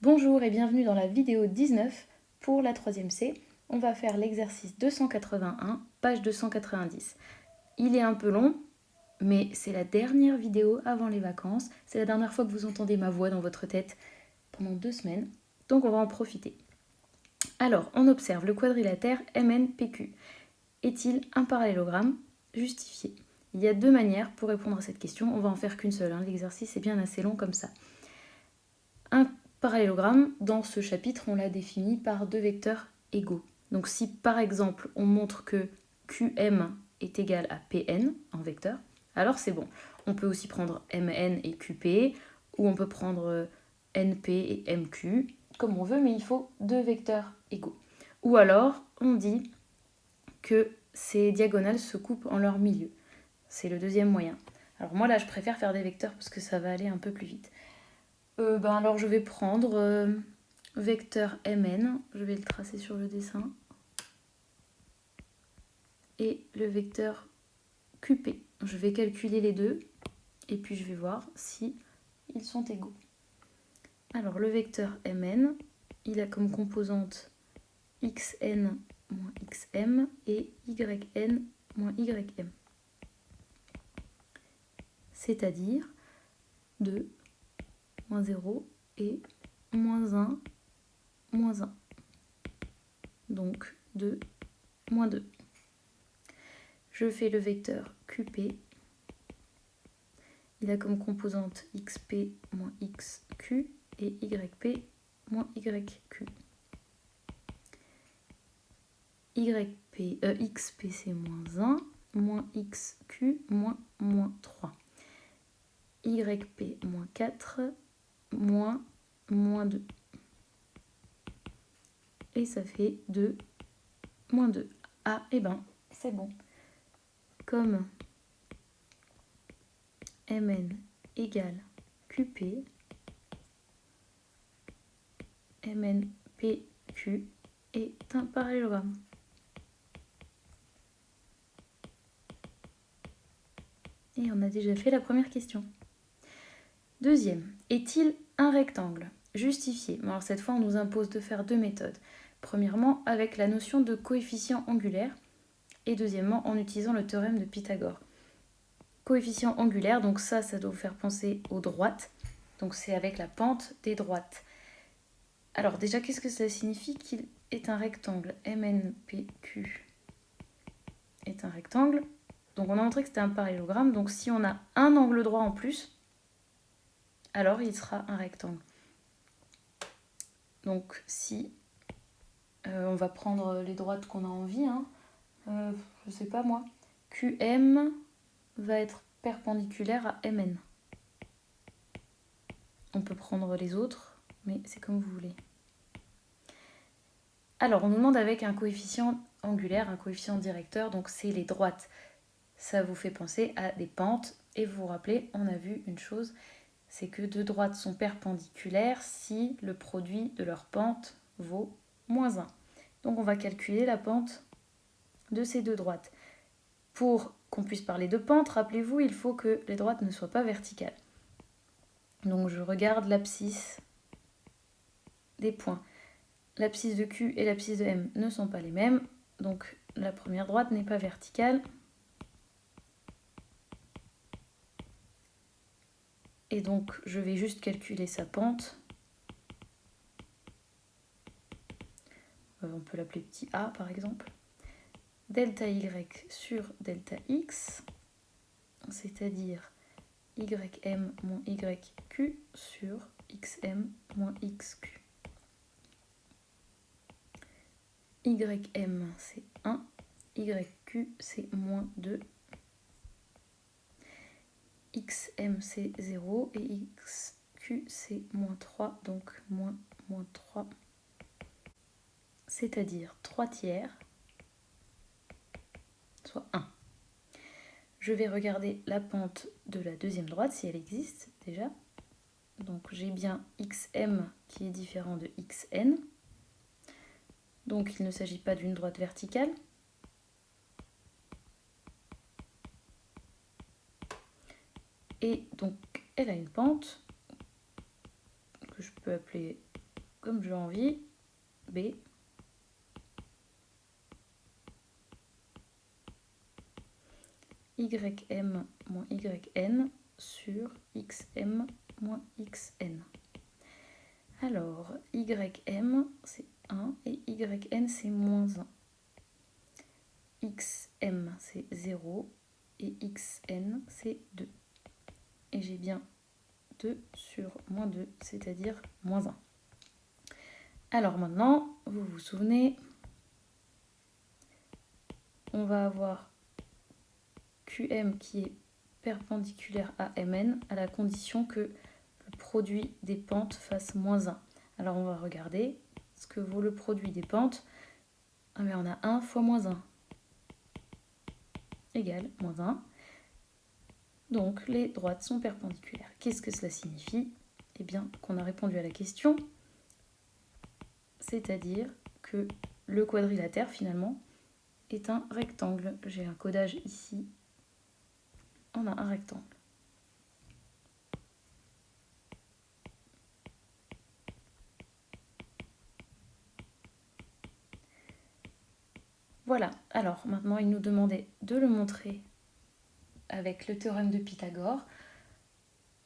Bonjour et bienvenue dans la vidéo 19 pour la 3e C. On va faire l'exercice 281, page 290. Il est un peu long, mais c'est la dernière vidéo avant les vacances. C'est la dernière fois que vous entendez ma voix dans votre tête pendant 2 semaines, donc on va en profiter. Alors, on observe le quadrilatère MNPQ. Est-il un parallélogramme justifié? Il y a 2 manières pour répondre à cette question. On va en faire qu'une seule, l'exercice est bien assez long comme ça. Un parallélogramme, dans ce chapitre, on l'a défini par 2 vecteurs égaux. Donc si par exemple on montre que QM est égal à PN en vecteur, alors c'est bon. On peut aussi prendre MN et QP, ou on peut prendre NP et MQ, comme on veut, mais il faut 2 vecteurs égaux. Ou alors on dit que ces diagonales se coupent en leur milieu. C'est le deuxième moyen. Alors moi là je préfère faire des vecteurs parce que ça va aller un peu plus vite. Alors je vais prendre vecteur MN, je vais le tracer sur le dessin, et le vecteur QP. Je vais calculer les deux, et puis je vais voir si ils sont égaux. Alors le vecteur MN, il a comme composante xn moins xm et yn moins ym. C'est-à-dire 2, moins 0 et moins 1, moins 1. Donc 2, moins 2. Je fais le vecteur QP. Il a comme composante xp moins xq et yp moins yq. Xp c'est moins 1, moins xq moins 3. Yp moins 4, moins 2. Et ça fait 2, moins 2. Ah, et ben, c'est bon. Comme Mn égale Qp, MNPQ est un parallélogramme. Et on a déjà fait la première question. Deuxième, est-il un rectangle justifié? Alors cette fois, on nous impose de faire 2 méthodes. Premièrement, avec la notion de coefficient angulaire, et deuxièmement, en utilisant le théorème de Pythagore. Coefficient angulaire, donc ça doit vous faire penser aux droites. Donc c'est avec la pente des droites. Alors déjà, qu'est-ce que ça signifie qu'il est un rectangle? MNPQ est un rectangle. Donc on a montré que c'était un parallélogramme. Donc si on a un angle droit en plus, alors il sera un rectangle. Donc si on va prendre les droites qu'on a envie, je sais pas moi, QM va être perpendiculaire à MN. On peut prendre les autres, mais c'est comme vous voulez. Alors on nous demande avec un coefficient angulaire, un coefficient directeur, donc c'est les droites. Ça vous fait penser à des pentes, et vous vous rappelez, on a vu une chose, c'est que 2 droites sont perpendiculaires si le produit de leur pente vaut moins 1. Donc on va calculer la pente de ces 2 droites. Pour qu'on puisse parler de pente, rappelez-vous, il faut que les droites ne soient pas verticales. Donc je regarde l'abscisse des points. L'abscisse de Q et l'abscisse de M ne sont pas les mêmes, donc la première droite n'est pas verticale. Et donc je vais juste calculer sa pente. On peut l'appeler petit a par exemple. Delta y sur delta x, c'est-à-dire ym moins yq sur xm moins xq. Ym c'est 1, yq c'est moins 2, xm c'est 0 et xq c'est moins 3, donc moins 3, c'est-à-dire 3 tiers, soit 1. Je vais regarder la pente de la deuxième droite, si elle existe déjà. Donc j'ai bien xm qui est différent de xn. Donc il ne s'agit pas d'une droite verticale. Et donc elle a une pente que je peux appeler comme j'ai envie, B. ym moins yn sur xm moins xn. Alors, ym c'est 1 et yn c'est moins 1. xm c'est 0 et xn c'est 2. Et j'ai bien 2 sur moins 2, c'est-à-dire moins 1. Alors maintenant, vous vous souvenez, on va avoir QM qui est perpendiculaire à MN à la condition que le produit des pentes fasse moins 1. Alors on va regarder ce que vaut le produit des pentes. Ah mais on a 1 fois moins 1 égale moins 1. Donc les droites sont perpendiculaires. Qu'est-ce que cela signifie? Eh bien qu'on a répondu à la question, c'est-à-dire que le quadrilatère finalement est un rectangle. J'ai un codage ici, on a un rectangle. Voilà, alors maintenant il nous demandait de le montrer avec le théorème de Pythagore.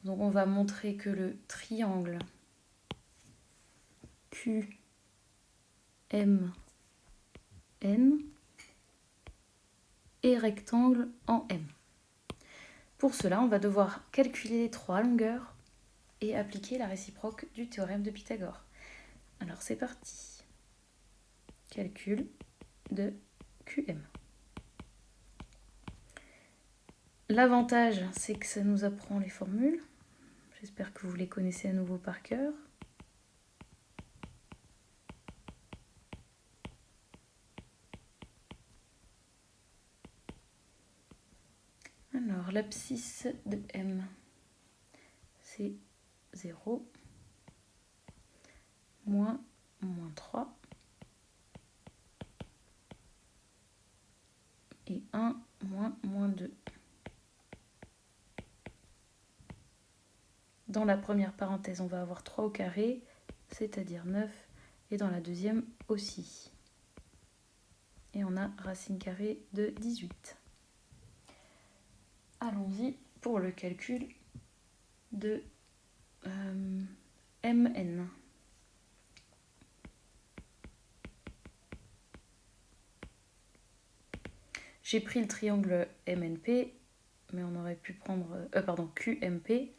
Donc on va montrer que le triangle QMN est rectangle en M. Pour cela, on va devoir calculer les 3 longueurs et appliquer la réciproque du théorème de Pythagore. Alors c'est parti. Calcul de QM. L'avantage, c'est que ça nous apprend les formules. J'espère que vous les connaissez à nouveau par cœur. Alors, l'abscisse de M, c'est 0, moins 3, et 1, moins 2. Dans la première parenthèse, on va avoir 3 au carré, c'est-à-dire 9, et dans la deuxième aussi. Et on a racine carrée de 18. Allons-y pour le calcul de MN. J'ai pris le triangle MNP, mais on aurait pu prendre... QMP,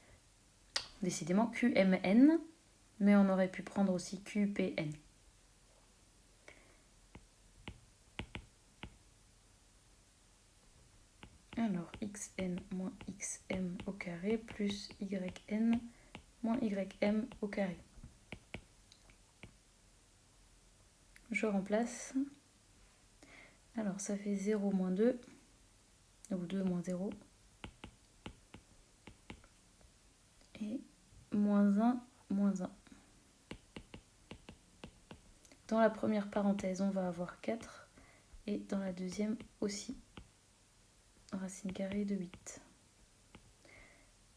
décidément QMN, mais on aurait pu prendre aussi QPN. Alors, xn moins xm au carré plus yn moins ym au carré. Je remplace. Alors, ça fait 0 moins 2, ou 2 moins 0. Et moins 1, moins 1. Dans la première parenthèse, on va avoir 4, et dans la deuxième aussi. Racine carrée de 8.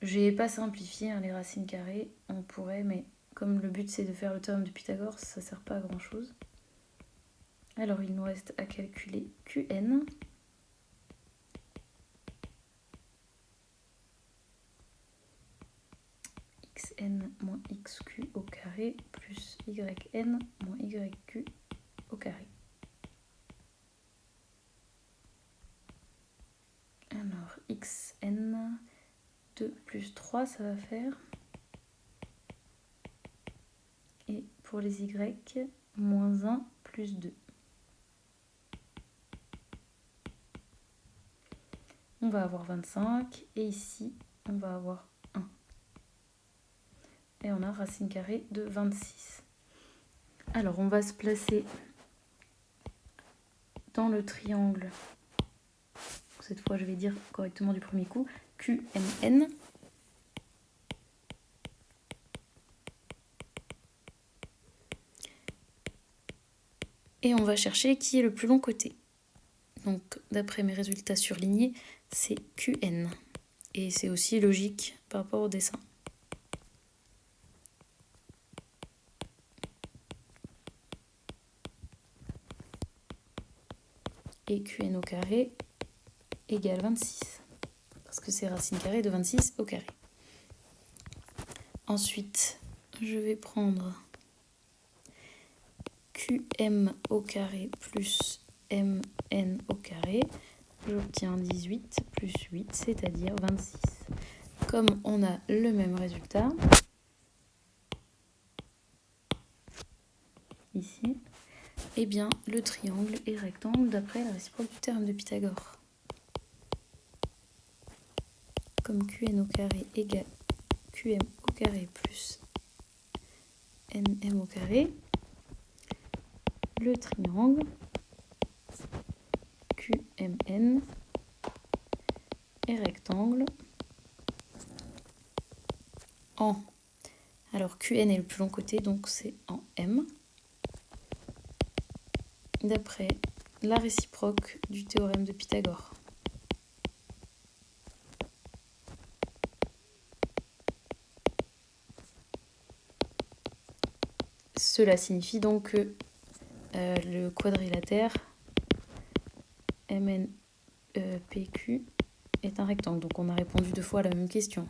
J'ai pas simplifié les racines carrées, on pourrait, mais comme le but c'est de faire le théorème de Pythagore, ça sert pas à grand chose. Alors il nous reste à calculer Qn. Xn moins xq au carré plus yn moins yq au carré. Alors xn, 2 plus 3, ça va faire. Et pour les y, moins 1 plus 2. On va avoir 25, et ici, on va avoir 1. Et on a racine carrée de 26. Alors, on va se placer dans le triangle. Cette fois, je vais dire correctement du premier coup. QMN. Et on va chercher qui est le plus long côté. Donc, d'après mes résultats surlignés, c'est QN. Et c'est aussi logique par rapport au dessin. et QN au carré égale 26. Parce que c'est racine carrée de 26 au carré. Ensuite, je vais prendre QM au carré plus MN au carré. J'obtiens 18 plus 8, c'est-à-dire 26. Comme on a le même résultat, ici, eh bien, le triangle est rectangle d'après la réciproque du théorème de Pythagore. Comme QN au carré égale QM au carré plus NM au carré, le triangle QMN est rectangle en... Alors QN est le plus long côté, donc c'est en M. D'après la réciproque du théorème de Pythagore. Cela signifie donc que le quadrilatère MNPQ est un rectangle. Donc on a répondu 2 fois à la même question.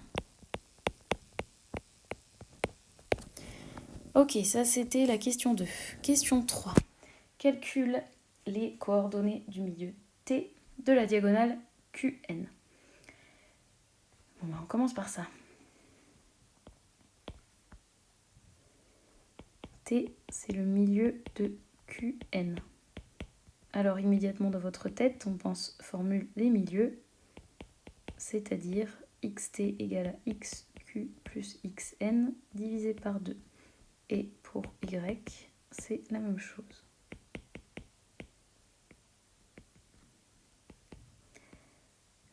Ok, ça c'était la question 2. Question 3. Calcule les coordonnées du milieu T de la diagonale QN. Bon, on commence par ça. T, c'est le milieu de QN. Alors immédiatement dans votre tête, on pense formule des milieux, c'est-à-dire xt égale à xq plus xn divisé par 2. Et pour y, c'est la même chose.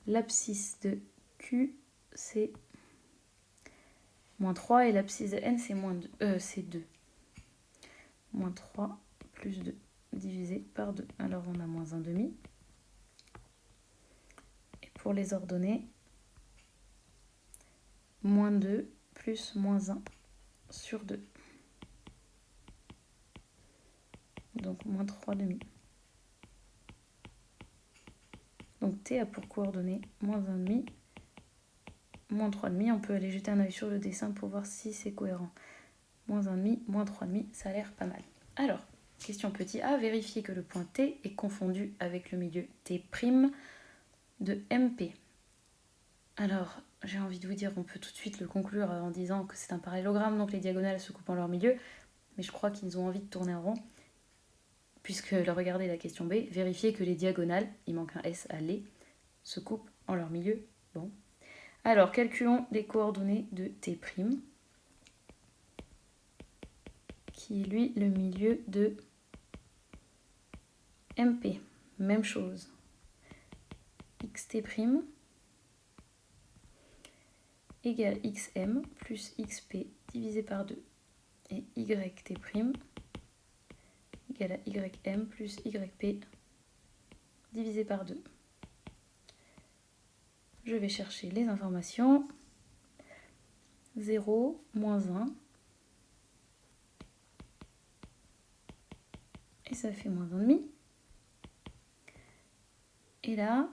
L'abscisse de q, c'est moins 3 et l'abscisse de n, c'est 2. Moins 3 plus 2 divisé par 2. Alors on a moins 1,5. Et pour les ordonnées, moins 2 plus moins 1 sur 2. Donc moins 3,5. Donc t a pour coordonnées moins 1,5, moins 3,5. On peut aller jeter un œil sur le dessin pour voir si c'est cohérent. Moins 1,5, moins 3,5, ça a l'air pas mal. Alors, question petit a, vérifier que le point T est confondu avec le milieu T' de MP. Alors, j'ai envie de vous dire, on peut tout de suite le conclure en disant que c'est un parallélogramme, donc les diagonales se coupent en leur milieu, mais je crois qu'ils ont envie de tourner en rond, puisque, regardez la question B, vérifier que les diagonales, il manque un S à les, se coupent en leur milieu. Bon. Alors, calculons les coordonnées de T', qui est lui le milieu de MP. Même chose. Xt' égale xm plus xp divisé par 2. Et yt' égale à ym plus yp divisé par 2. Je vais chercher les informations. 0, moins 1. Et ça fait moins 1,5. Et là,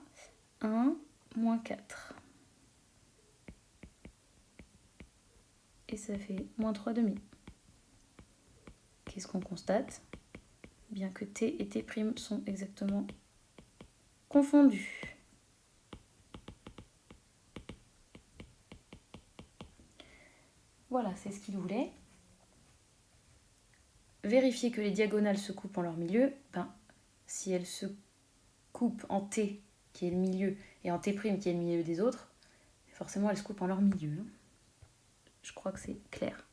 1, moins 4. Et ça fait moins 3,5. Qu'est-ce qu'on constate? Bien que t et t' sont exactement confondus. Voilà, c'est ce qu'il voulait. Vérifier que les diagonales se coupent en leur milieu. Ben, si elles se coupent en t, qui est le milieu, et en t', qui est le milieu des autres, forcément elles se coupent en leur milieu. Je crois que c'est clair.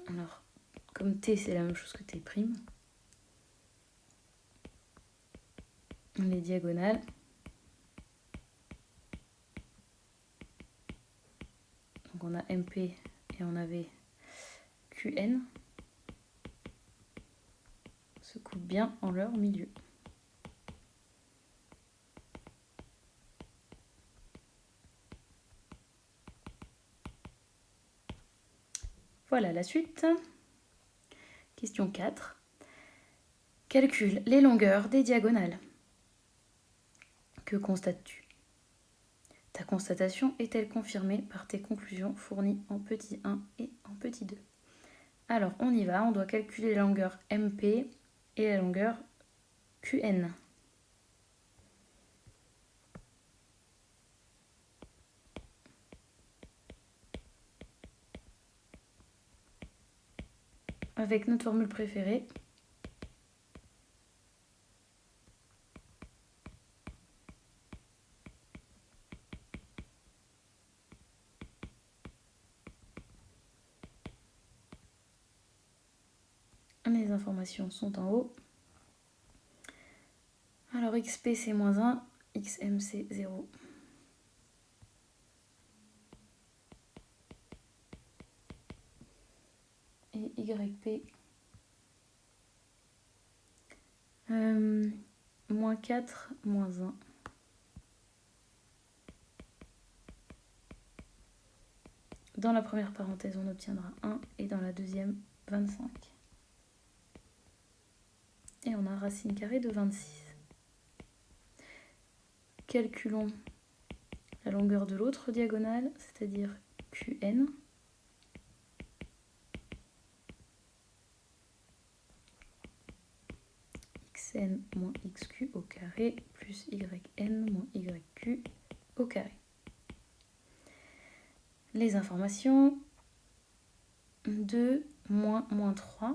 Alors, comme t c'est la même chose que t', les diagonales, donc on a MP et on avait QN, se coupent bien en leur milieu. Voilà la suite. Question 4. Calcule les longueurs des diagonales. Que constates-tu? Ta constatation est-elle confirmée par tes conclusions fournies en petit 1 et en petit 2? Alors, on y va, on doit calculer la longueur MP et la longueur QN. Avec notre formule préférée, les informations sont en haut. Alors XP c'est moins 1, XM c'est 0. Et YP, moins 4, moins 1. Dans la première parenthèse, on obtiendra 1 et dans la deuxième, 25. Et on a racine carrée de 26. Calculons la longueur de l'autre diagonale, c'est-à-dire QN. XN moins XQ au carré plus YN moins YQ au carré. Les informations, 2 moins 3.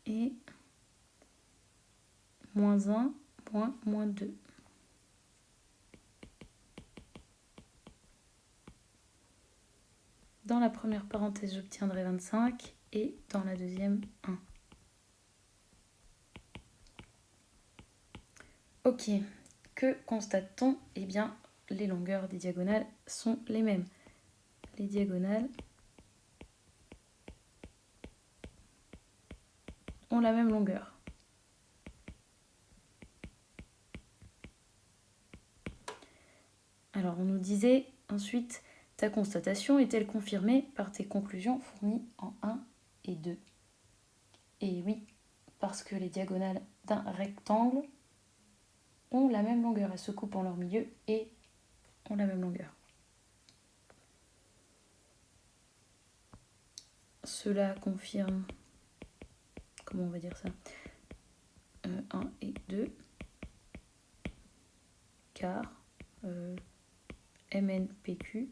Et moins 1 moins 2. Dans la première parenthèse, j'obtiendrai 25 et dans la deuxième, 1. Ok, que constate-t-on? Eh bien, les longueurs des diagonales sont les mêmes. Les diagonales ont la même longueur. Alors, on nous disait ensuite, ta constatation est-elle confirmée par tes conclusions fournies en 1 et 2? Et oui, parce que les diagonales d'un rectangle ont la même longueur. Elles se coupent en leur milieu et ont la même longueur. Cela confirme, comment on va dire ça, 1 et 2, car MNPQ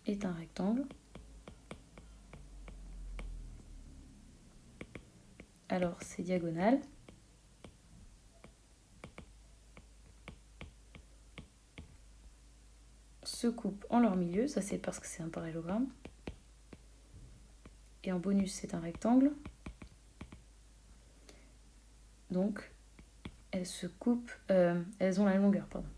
est un rectangle. Alors, ces diagonales se coupent en leur milieu, ça c'est parce que c'est un parallélogramme. Et en bonus, c'est un rectangle. Donc, elles se coupent, elles ont la même longueur, pardon.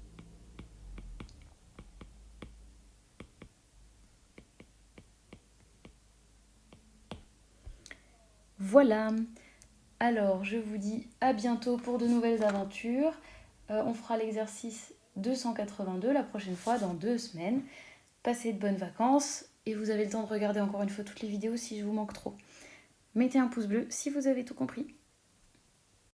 Voilà. Alors, je vous dis à bientôt pour de nouvelles aventures. On fera l'exercice 282 la prochaine fois, dans 2 semaines. Passez de bonnes vacances et vous avez le temps de regarder encore une fois toutes les vidéos si je vous manque trop. Mettez un pouce bleu si vous avez tout compris.